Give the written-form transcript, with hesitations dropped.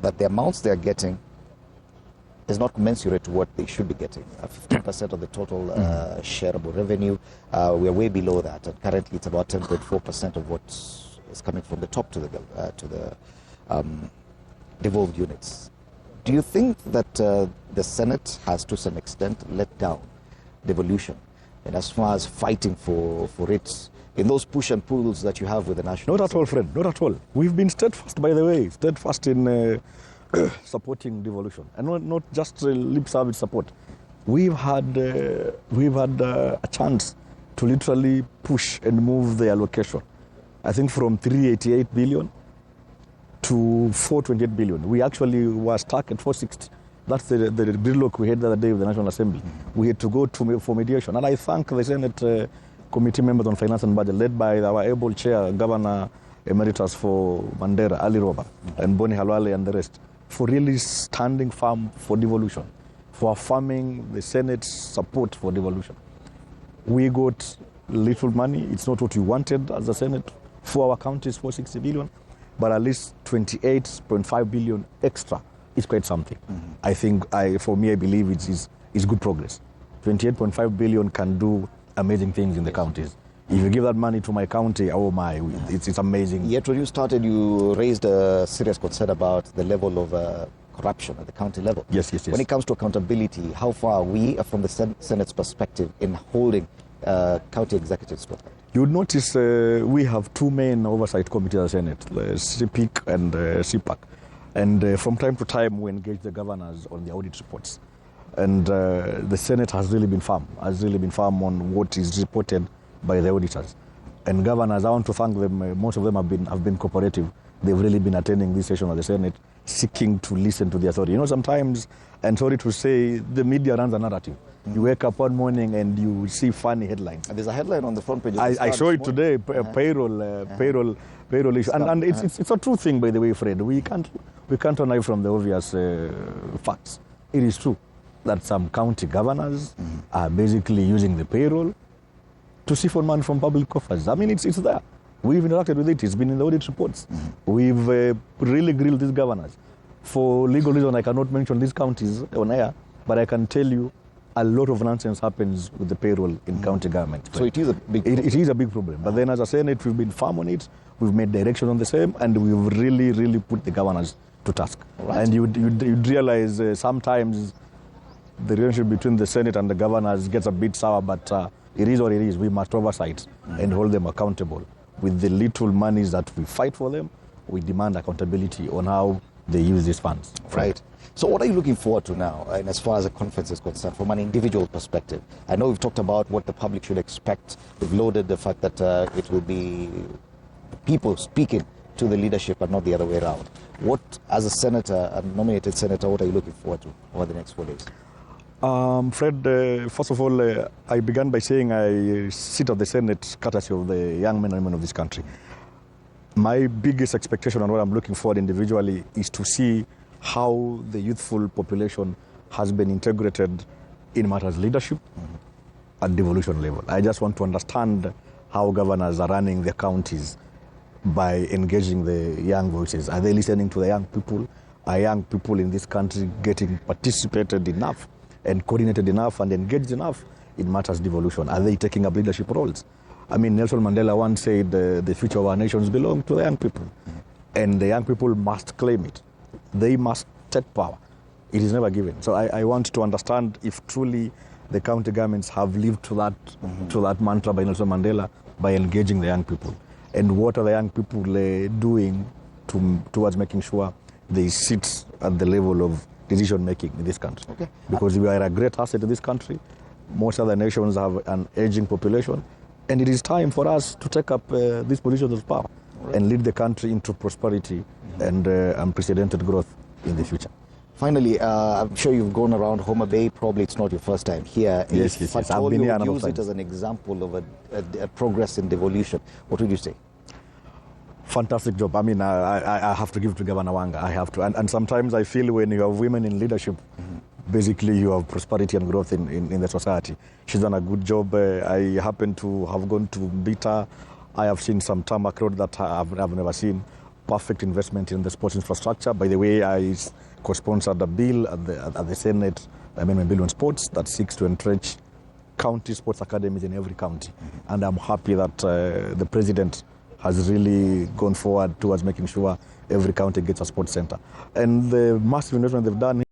that the amounts they're getting is not commensurate to what they should be getting. 15% of the total shareable revenue, we are way below that. And currently it's about 10.4% of what is coming from the top to the devolved units. Do you think that the Senate has to some extent let down devolution, and as far as fighting for it in those push and pulls that you have with the national? Not at all, friend, not at all. We've been steadfast, by the way, steadfast in supporting devolution, and not just lip service support. We've had a chance to literally push and move the allocation. I think from 388 billion to 428 billion. We actually were stuck at 460. That's the gridlock we had the other day with the National Assembly. We had to go for mediation. And I thank the Senate committee members on finance and budget, led by our able chair, Governor Emeritus for Mandera, Ali Roba, and Boni Halwale and the rest, for really standing firm for devolution, for affirming the Senate's support for devolution. We got little money. It's not what we wanted as a Senate for our counties, 460 billion, but at least 28.5 billion extra is quite something. I think, for me, I believe it's good progress. 28.5 billion can do amazing things in the counties. If you give that money to my county, oh my, it's amazing. Yet when you started, you raised a serious concern about the level of corruption at the county level. Yes. When it comes to accountability, how far are we from the Senate's perspective in holding county executives to account? You would notice we have two main oversight committees at the Senate, the CPIC and CPAC. And from time to time, we engage the governors on the audit reports. And the Senate has really been firm on what is reported by the auditors. And governors, I want to thank them. Most of them have been cooperative. They've really been attending this session of the Senate, seeking to listen to the authority. You know, sometimes, and sorry to say, the media runs a narrative. You wake up one morning and you see funny headlines. And there's a headline on the front page. I saw it today, payroll issue. And it's a true thing, by the way, Fred. We can't run away from the obvious facts. It is true that some county governors are basically using the payroll to siphon money from public coffers. I mean, it's there. We've interacted with it. It's been in the audit reports. We've really grilled these governors. For legal reason, I cannot mention these counties on air, but I can tell you a lot of nonsense happens with the payroll in county government. So it is a big problem. It is a big problem. But then as a Senate, we've been firm on it. We've made direction on the same, and we've really put the governors to task. Right. And you'd realize sometimes the relationship between the Senate and the governors gets a bit sour, but it is what it is. We must oversight and hold them accountable. With the little monies that we fight for them, we demand accountability on how they use these funds. Right. So what are you looking forward to now, and as far as the conference is concerned, from an individual perspective? I know we've talked about what the public should expect. We've loaded the fact that it will be people speaking to the leadership and not the other way around. What, as a senator, a nominated senator, what are you looking forward to over the next 4 days? Fred, first of all, I began by saying I sit at the Senate courtesy of the young men and women of this country. My biggest expectation and what I'm looking forward individually is to see how the youthful population has been integrated in matters leadership at devolution level. I just want to understand how governors are running their counties by engaging the young voices. Are they listening to the young people? Are young people in this country getting participated enough and coordinated enough and engaged enough in matters devolution? Are they taking up leadership roles? I mean, Nelson Mandela once said the future of our nations belong to the young people. And the young people must claim it. They must take power. It is never given. So I want to understand if truly the county governments have lived to that mantra by Nelson Mandela by engaging the young people. And what are the young people doing towards making sure they sit at the level of decision making in this country? Okay. Because we are a great asset in this country. Most other nations have an aging population. And it is time for us to take up these positions of power and lead the country into prosperity and unprecedented growth in the future. Finally, I'm sure you've gone around Homa Bay. Probably it's not your first time here. Yes. I've been here use it as an example of a progress in devolution. What would you say? Fantastic job. I mean, I have to give to Governor Wanga. I have to. And sometimes I feel when you have women in leadership, basically you have prosperity and growth in the society. She's done a good job. I happen to have gone to Bita. I have seen some tarmac road that I've never seen. perfect investment in the sports infrastructure. By the way, I co-sponsored a bill at the Senate, Amendment Bill on Sports, that seeks to entrench county sports academies in every county. And I'm happy that the president has really gone forward towards making sure every county gets a sports center. And the massive investment they've done